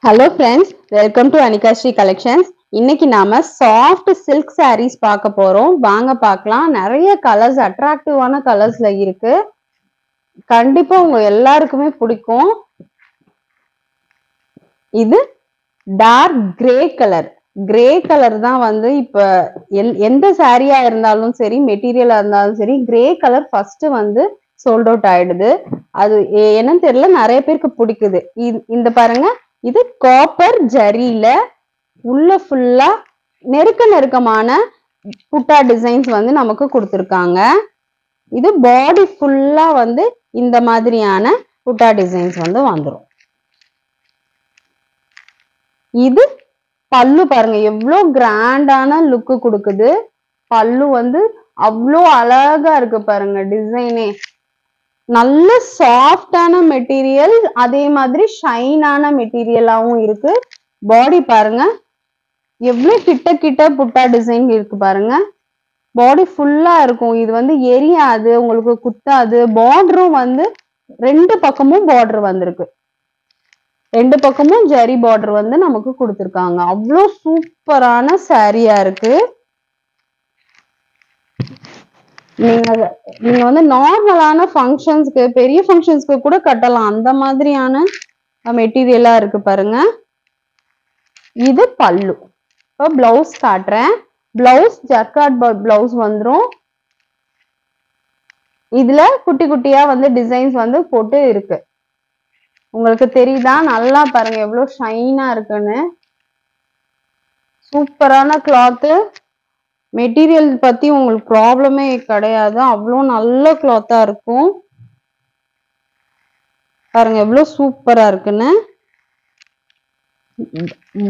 Hello friends, welcome to Anika Shri Collections. இன்னைக்கு நாம soft silk sarees பார்க்க போறோம். வாங்க பார்க்கலாம். நிறைய கலர்ஸ் அட்ராக்டிவான கலர்ஸ்ல இருக்கு. கண்டிப்பா உங்க எல்லாருக்குமே பிடிக்கும். இது dark grey colour. Grey colour தான் வந்து இப்ப எந்த சாரியா இருந்தாலும் சரி, மெட்டீரியலா இருந்தாலும் சரி, கிரே கலர் ஃபர்ஸ்ட் வந்து சோல்ட் அவுட் ஆயிடுது. அது என்னன்னு தெரியல, நிறைய பேருக்கு பிடிக்குது. இந்த பாருங்க, இது காப்பர் ஜரியில உள்ள ஃபுல்லா நெருக்கமான புட்டா டிசைன்ஸ் வந்து நமக்கு கொடுத்துருக்காங்க. இது பாடி ஃபுல்லா வந்து இந்த மாதிரியான புட்டா டிசைன்ஸ் வந்து வந்துடும். இது பல்லு பாருங்க, எவ்வளோ கிராண்டான லுக்கு கொடுக்குது. பல்லு வந்து அவ்வளோ அழகா இருக்கு பாருங்க. டிசைனே நல்ல சாஃப்டான மெட்டீரியல், அதே மாதிரி ஷைனான மெட்டீரியலாவும் இருக்கு. பாடி பாருங்க, எவ்வளவு கிட்ட கிட்ட புட்டா டிசைன் இருக்கு பாருங்க. பாடி ஃபுல்லா இருக்கும். இது வந்து எரியாது, உங்களுக்கு குத்தாது. பார்டரும் வந்து ரெண்டு பக்கமும் பார்டர் வந்திருக்கு. ரெண்டு பக்கமும் ஜரி பார்டர் வந்து நமக்கு கொடுத்துருக்காங்க. அவ்வளோ சூப்பரான சாரியா இருக்கு. நீங்க வந்து நார்மலான ஃபங்க்ஷன்ஸ்க்கு, பெரிய ஃபங்க்ஷன்ஸ்க்கு கூட கட்டலாம். அந்த மாதிரியான மெட்டீரியலா இருக்கு பாருங்க. இது பல்லு. இப்போ பிளவுஸ் காட்டுறேன். பிளவுஸ் ஜக்கார்ட் பிளவுஸ் வந்துரும். இதுல குட்டி குட்டியா வந்து டிசைன்ஸ் வந்து போட்டு இருக்கு. உங்களுக்கு தெரியுதா? நல்லா பாருங்க எவ்வளவு ஷைனா இருக்குன்னு. சூப்பரான கிளாத்து. மெட்டீரியல் பத்தி உங்களுக்கு ப்ராப்ளமே கிடையாது. அவ்வளோ நல்ல கிளாத்தா இருக்கும். பாருங்க எவ்வளவு சூப்பரா இருக்குன்னு.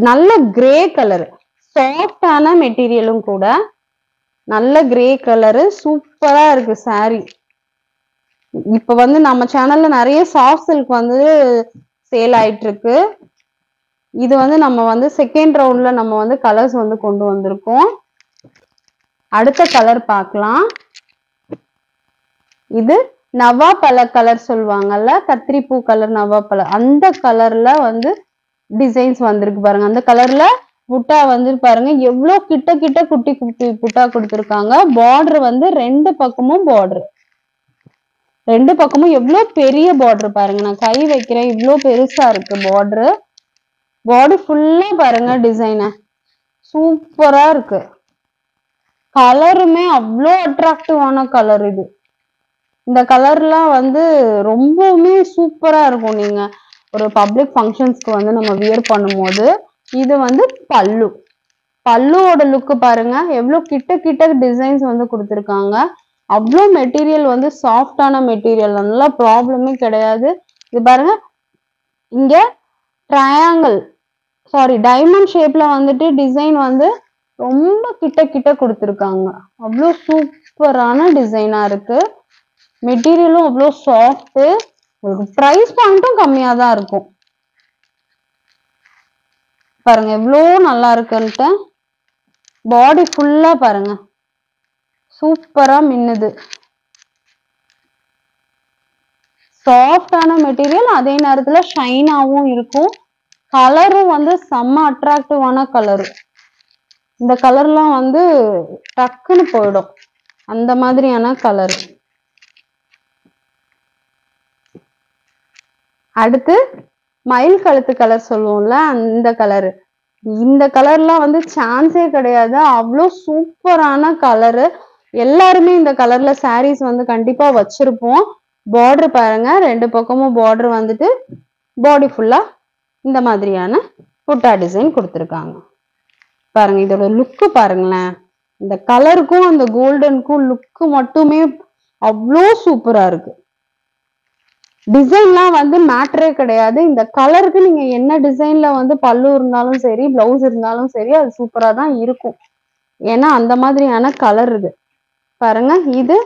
நல்ல கிரே கலர், சாஃப்டான மெட்டீரியலும் கூட. நல்ல கிரே கலரு, சூப்பரா இருக்கு சாரி. இப்ப வந்து நம்ம சேனல்ல நிறைய சாஃப்ட் சில்க் வந்து சேல் ஆயிட்டு இருக்கு. இது வந்து நம்ம வந்து செகண்ட் ரவுண்ட்ல நம்ம வந்து கலர்ஸ் வந்து கொண்டு வந்திருக்கோம். அடுத்த கலர் பார்க்கலாம். இது நவாப்பழ கலர் சொல்லுவாங்கல்ல, கத்திரிப்பூ கலர், நவாப்பழ அந்த கலர்ல வந்து டிசைன்ஸ் வந்திருக்கு பாருங்க. அந்த கலர்ல புட்டா வந்து பாருங்க எவ்வளவு கிட்ட கிட்ட குட்டி குட்டி புட்டா கொடுத்துருக்காங்க. பார்டர் வந்து ரெண்டு பக்கமும் பார்டர், ரெண்டு பக்கமும் எவ்வளவு பெரிய பார்டர் பாருங்க. நான் கை வைக்கிறேன், இவ்வளவு பெருசா இருக்கு பார்டர். பாடி ஃபுல்லா பாருங்க டிசைன சூப்பரா இருக்கு. கலருமே அவ்வளோ அட்ராக்டிவான கலர் இது. இந்த கலர்லாம் வந்து ரொம்பவுமே சூப்பரா இருக்கும். நீங்க ஒரு பப்ளிக் ஃபங்க்ஷன்ஸ்க்கு வந்து நம்ம வியர் பண்ணும்போது. இது வந்து பல்லு. பல்லுவோட லுக்கு பாருங்க, எவ்வளவு கிட்ட கிட்ட டிசைன்ஸ் வந்து கொடுத்துருக்காங்க. அவ்வளோ மெட்டீரியல் வந்து சாஃப்டான மெட்டீரியல், நல்லா ப்ராப்ளமே கிடையாது. இது பாருங்க, இங்க ட்ரையாங்கிள், சாரி டைமண்ட் ஷேப்ல வந்துட்டு டிசைன் வந்து ரொம்ப கிட்ட கிட்ட கொடுத்துருக்காங்க. அவ்வளோ சூப்பரான டிசைனா இருக்கு. மெட்டீரியலும் அவ்வளோ சாஃப்ட். ப்ரைஸ் பாயிண்ட்டும் கம்மியா தான் இருக்கும். பாருங்க எவ்வளோ நல்லா இருக்குன்ட்டு. பாடி ஃபுல்லா பாருங்க சூப்பரா மின்னுது. சாஃப்டான மெட்டீரியல், அதே நேரத்துல ஷைனாவும் இருக்கும். கலரும் வந்து செம்ம அட்ராக்டிவான கலரு. இந்த கலர்லாம் வந்து டக்குன்னு போயிடும், அந்த மாதிரியான கலர். அடுத்து மயில் கழுத்து கலர் சொல்லுவோம்ல, அந்த கலரு. இந்த கலர்லாம் வந்து சான்ஸே கிடையாது. அவ்வளோ சூப்பரான கலரு. எல்லாருமே இந்த கலர்ல சாரீஸ் வந்து கண்டிப்பா வச்சிருப்போம். பார்டர் பாருங்க, ரெண்டு பக்கமும் பார்டர் வந்துட்டு பாடி ஃபுல்லா இந்த மாதிரியான புட்டா டிசைன் கொடுத்துருக்காங்க. பாருங்க இதோட லுக்கு பாருங்களேன். இந்த கலருக்கும் அந்த கோல்டனுக்கும் லுக்கு மட்டுமே அவ்வளோ சூப்பரா இருக்கு. டிசைன்லாம் வந்து மேட்டரே கிடையாது. இந்த கலருக்கு நீங்க என்ன டிசைன்ல வந்து பல்லு இருந்தாலும் சரி, பிளவுஸ் இருந்தாலும் சரி, அது சூப்பரா தான் இருக்கும். ஏன்னா அந்த மாதிரியான கலர் இது பாருங்க. இது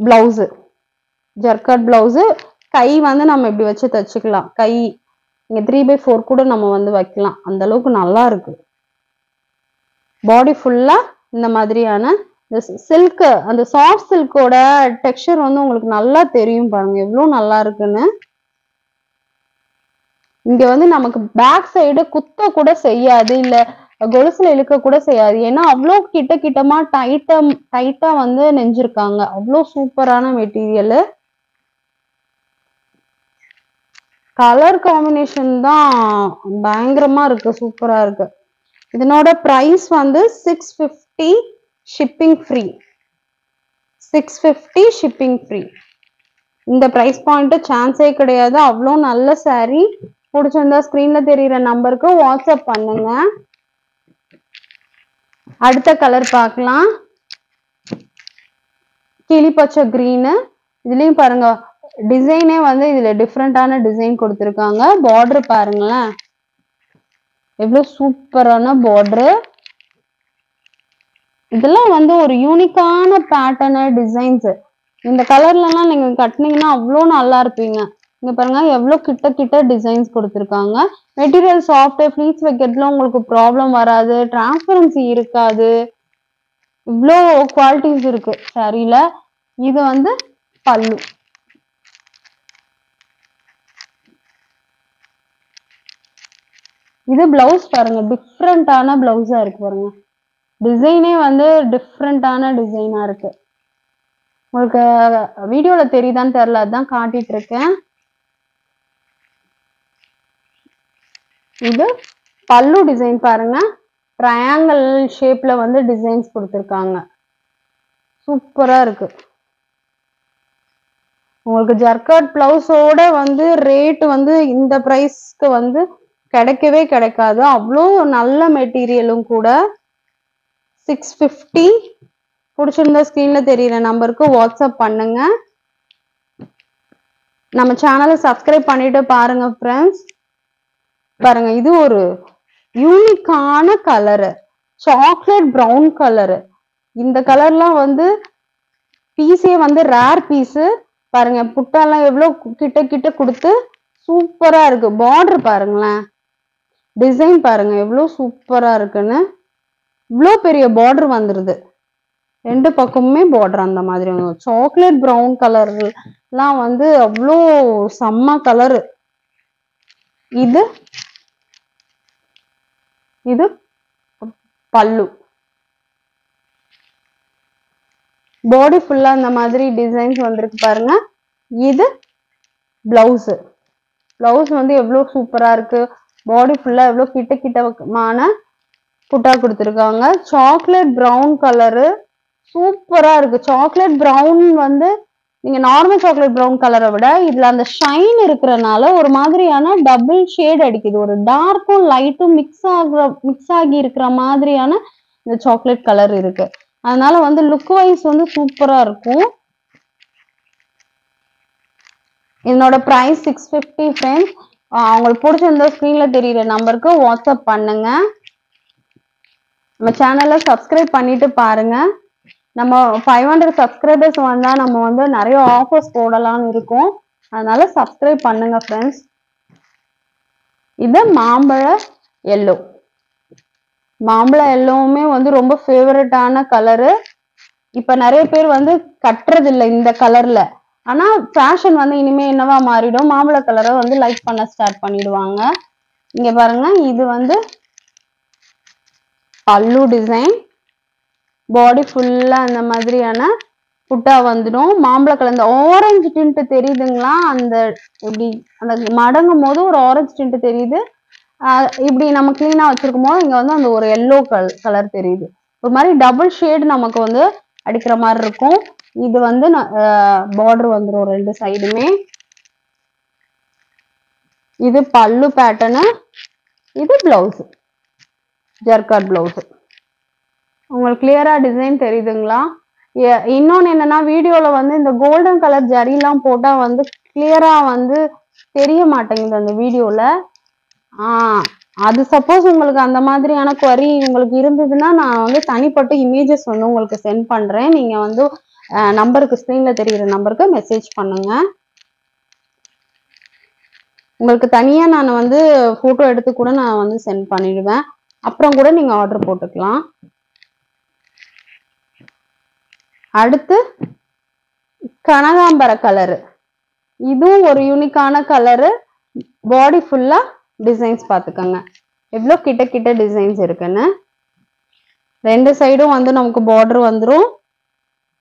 பிளவுஸ், ஜர்கட் பிளவுஸ். கை வந்து நம்ம இப்படி வச்சு தச்சுக்கலாம். கை இங்க 3/4 கூட நம்ம வந்து வைக்கலாம். அந்த அளவுக்கு நல்லா இருக்கு. பாடி ஃபுல்லா இந்த மாதிரியான சில்க், அந்த சாஃப்ட் சில்கோட டெக்ஸ்சர் வந்து உங்களுக்கு நல்லா தெரியும் பாருங்க எவ்வளவு நல்லா இருக்குன்னு. இங்க வந்து நமக்கு பேக் சைடு குத்த கூட செய்யாது, இல்ல கொலுசுல இழுக்க கூட செய்யாது. ஏன்னா அவ்வளோ கிட்டமா டைட்டா வந்து நெஞ்சிருக்காங்க. அவ்வளோ சூப்பரான மெட்டீரியல். கலர் காம்பினேஷன் தான் பயங்கரமா இருக்கு, சூப்பரா இருக்கு. இதனோட பிரைஸ் வந்து 650 ஷிப்பிங் ஃப்ரீ. 650 shipping free. இந்த பிரைஸ் பாயிண்ட் சான்ஸே கிடையாது. அவ்வளோ நல்ல saree. பிடிச்சிருந்தா ஸ்கிரீன்ல தெரியுற நம்பருக்கு வாட்ஸ்அப் பண்ணுங்க. அடுத்த கலர் பார்க்கலாம். கிளி பச்சை கிரீனு. இதுலயும் பாருங்க டிசைனே வந்து இதுல டிஃப்ரெண்டான டிசைன் கொடுத்துருக்காங்க. பார்டர் பாருங்களேன் எவ்வளவு சூப்பரான பார்டர். இதெல்லாம் வந்து ஒரு யூனிக்கான பேட்டர்ன் டிசைன்ஸ். இந்த கலர்லாம் நீங்க கட்டினீங்கன்னா அவ்வளோ நல்லா இருப்பீங்க. இங்க பாருங்க எவ்வளவு கிட்ட டிசைன்ஸ் கொடுத்துருக்காங்க. மெட்டீரியல் சாஃப்ட், ஃப்ளீட்ஸ் வைக்கிறதுல உங்களுக்கு ப்ராப்ளம் வராது, டிரான்ஸ்பரன்சி இருக்காது. இவ்வளோ குவாலிட்டிஸ் இருக்கு சாரியில. இது வந்து பல்லு. இது பிளவுஸ் பாருங்க, டிஃப்ரெண்டான பிளவுஸா இருக்கு பாருங்க. டிசைனே வந்து டிஃப்ரெண்டான டிசைனா இருக்கு. உங்களுக்கு வீடியோல தெரியுதான்னு தெரியல, அதான் காட்டிட்டு இருக்கேன். இது பல்லு டிசைன் பாருங்க, ட்ரையாங்கிள் ஷேப்ல வந்து டிசைன்ஸ் கொடுத்துருக்காங்க. சூப்பரா இருக்கு. உங்களுக்கு ஜர்கட் பிளவுஸோட வந்து ரேட் வந்து இந்த பிரைஸ்க்கு வந்து கிடைக்கவே கிடைக்காது. அவ்வளோ நல்ல மெட்டீரியலும் கூட. 650. பிடிச்சிருந்தா ஸ்கிரீன்ல தெரியுற நம்பருக்கு வாட்ஸ்அப் பண்ணுங்க. நம்ம சேனலை சப்ஸ்கிரைப் பண்ணிட்டு பாருங்க ஃப்ரெண்ட்ஸ். பாருங்க இது ஒரு யூனிக்கான கலரு, சாக்லேட் பிரவுன் கலரு. இந்த கலர்லாம் வந்து பீஸே வந்து ரேர் பீஸு. பாருங்க புட்டாலாம் எவ்வளவு கிட்ட கொடுத்து சூப்பரா இருக்கு. பார்டர் பாருங்களேன், டிசைன் பாருங்க எவ்வளவு சூப்பரா இருக்குன்னு. இவ்வளோ பெரிய பார்டர் வந்துருது, ரெண்டு பக்கமுமே பார்டர் அந்த மாதிரி. சாக்லேட் பிரவுன் கலர்லாம் வந்து அவ்வளோ செம்ம கலரு. இது பல்லு. பாடி ஃபுல்லா இந்த மாதிரி டிசைன்ஸ் வந்திருக்கு பாருங்க. இது பிளவுஸ். பிளவுஸ் வந்து எவ்வளவு சூப்பரா இருக்கு. பாடி ஃபுல்லா எவ்வளவு கிட்டமான புட்டா கொடுத்துருக்காங்க. சாக்லேட் பிரவுன் கலரு சூப்பரா இருக்கு. சாக்லேட் பிரவுன் வந்து நீங்க நார்மல் சாக்லேட் பிரவுன் கலரை விட இதுல அந்த ஷைன் இருக்கிறனால ஒரு மாதிரியான டபுள் ஷேட் அடிக்குது. ஒரு டார்க்கும் லைட்டும் மிக்ஸ் ஆகி இருக்கிற மாதிரியான இந்த சாக்லேட் கலர் இருக்கு. அதனால வந்து லுக் வைஸ் வந்து சூப்பரா இருக்கும். இதனோட பிரைஸ் 650 ஃப்ரெண்ட்ஸ். உங்களுக்கு பிடிச்சிருந்தா ஸ்கிரீன்ல தெரியுற நம்பருக்கு வாட்ஸ்அப் பண்ணுங்க. நம்ம சேனலை சப்ஸ்கிரைப் பண்ணிட்டு பாருங்க. நம்ம 500 சப்ஸ்கிரைபர்ஸ் வந்தா நம்ம வந்து நிறைய ஆஃபர்ஸ் போடலாம்னு இருக்கோம். அதனால சப்ஸ்கிரைப் பண்ணுங்க ஃப்ரெண்ட்ஸ். இது மாம்பழ எல்லோ. மாம்பழ எல்லோவுமே வந்து ரொம்ப ஃபேவரட்டான கலரு. இப்ப நிறைய பேர் வந்து கட்டுறது இல்லை இந்த கலர்ல. ஆனா ஃபேஷன் வந்து இனிமே என்னவா மாறிடும், மாம்பழ கலரை வந்து லைக் பண்ண ஸ்டார்ட் பண்ணிடுவாங்க. இங்க பாருங்க இது வந்து பல்லு டிசைன். பாடி ஃபுல்லா அந்த மாதிரியான புட்டா வந்துடும். மாம்பழ கலர் இந்த ஆரஞ்சு டிண்ட் தெரியுதுங்களா, அந்த இப்படி அந்த மடங்கும் போது ஒரு ஆரஞ்சு டிண்ட் தெரியுது. இப்படி நம்ம கிளீனா வச்சிருக்கும் போது இங்க வந்து அந்த ஒரு எல்லோ கலர் தெரியுது. ஒரு மாதிரி டபுள் ஷேடு நமக்கு வந்து அடிக்கிற மாதிரி இருக்கும். இது வந்து பார்டர் வந்துடும் ரெண்டு சைடுமே. இது பல்லு பேட்டர்னு. இது பிளவுஸ், ஜர்காட் பிளவுஸ். உங்களுக்கு கிளியரா டிசைன் தெரியுதுங்களா? இன்னொன்னு என்னன்னா, வீடியோல வந்து இந்த கோல்டன் கலர் ஜரிலாம் போட்டா வந்து கிளியரா வந்து தெரிய மாட்டேங்குது அந்த வீடியோல. அது சப்போஸ் உங்களுக்கு அந்த மாதிரியான குவரி உங்களுக்கு இருந்ததுன்னா நான் வந்து தனிப்பட்ட இமேஜஸ் வந்து உங்களுக்கு சென்ட் பண்றேன். நீங்க வந்து நம்பருக்கு ஸ்கிரீன்ல தெரியுற நம்பருக்கு மெசேஜ் பண்ணுங்க. உங்களுக்கு தனியா நான் வந்து போட்டோ எடுத்து கூட நான் வந்து சென்ட் பண்ணிடுவேன். அப்புறம் கூட நீங்க ஆர்டர் போட்டுக்கலாம். அடுத்து கனகாம்பர கலரு. இதுவும் ஒரு யூனிக்கான கலரு. பாடி ஃபுல்லா டிசைன்ஸ் பார்த்துக்கோங்க எவ்வளோ கிட்ட கிட்ட டிசைன்ஸ் இருக்குன்னு. ரெண்டு சைடும் வந்து நமக்கு பார்டர் வந்துடும்.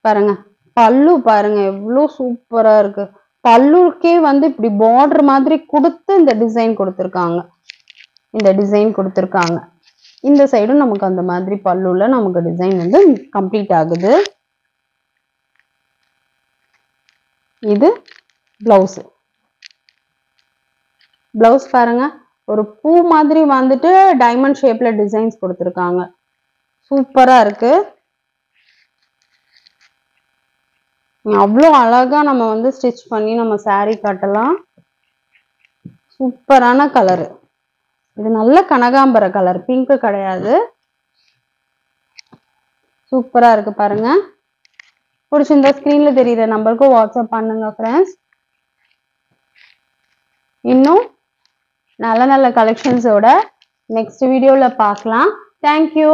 பாருங்க பல்லு பாருங்க எவ்வளோ சூப்பரா இருக்கு. பல்லுக்கே வந்து இப்படி பார்டர் மாதிரி கொடுத்து இந்த டிசைன் கொடுத்துருக்காங்க. இந்த சைடும் நமக்கு அந்த மாதிரி பல்லுல நமக்கு டிசைன் வந்து கம்ப்ளீட் ஆகுது. இது பிளவுஸ் பாருங்க ஒரு பூ மாதிரி வந்துட்டு டைமண்ட் ஷேப்ல டிசைன்ஸ் கொடுத்துருக்காங்க. சூப்பரா இருக்கு. அவ்வளோ அழகா நம்ம வந்து ஸ்டிச் பண்ணி நம்ம saree கட்டலாம். சூப்பரான கலரு. இது நல்ல கனகாம்பர கலர், பிங்க் கிடையாது. சூப்பரா இருக்கு பாருங்க. பிடிச்சிருந்தா ஸ்கிரீன்ல தெரியுற நம்பருக்கு வாட்ஸ்அப் பண்ணுங்க ஃப்ரெண்ட்ஸ். இன்னும் நல்ல நல்ல கலெக்ஷன்ஸோட நெக்ஸ்ட் வீடியோல பார்க்கலாம். தேங்க்யூ.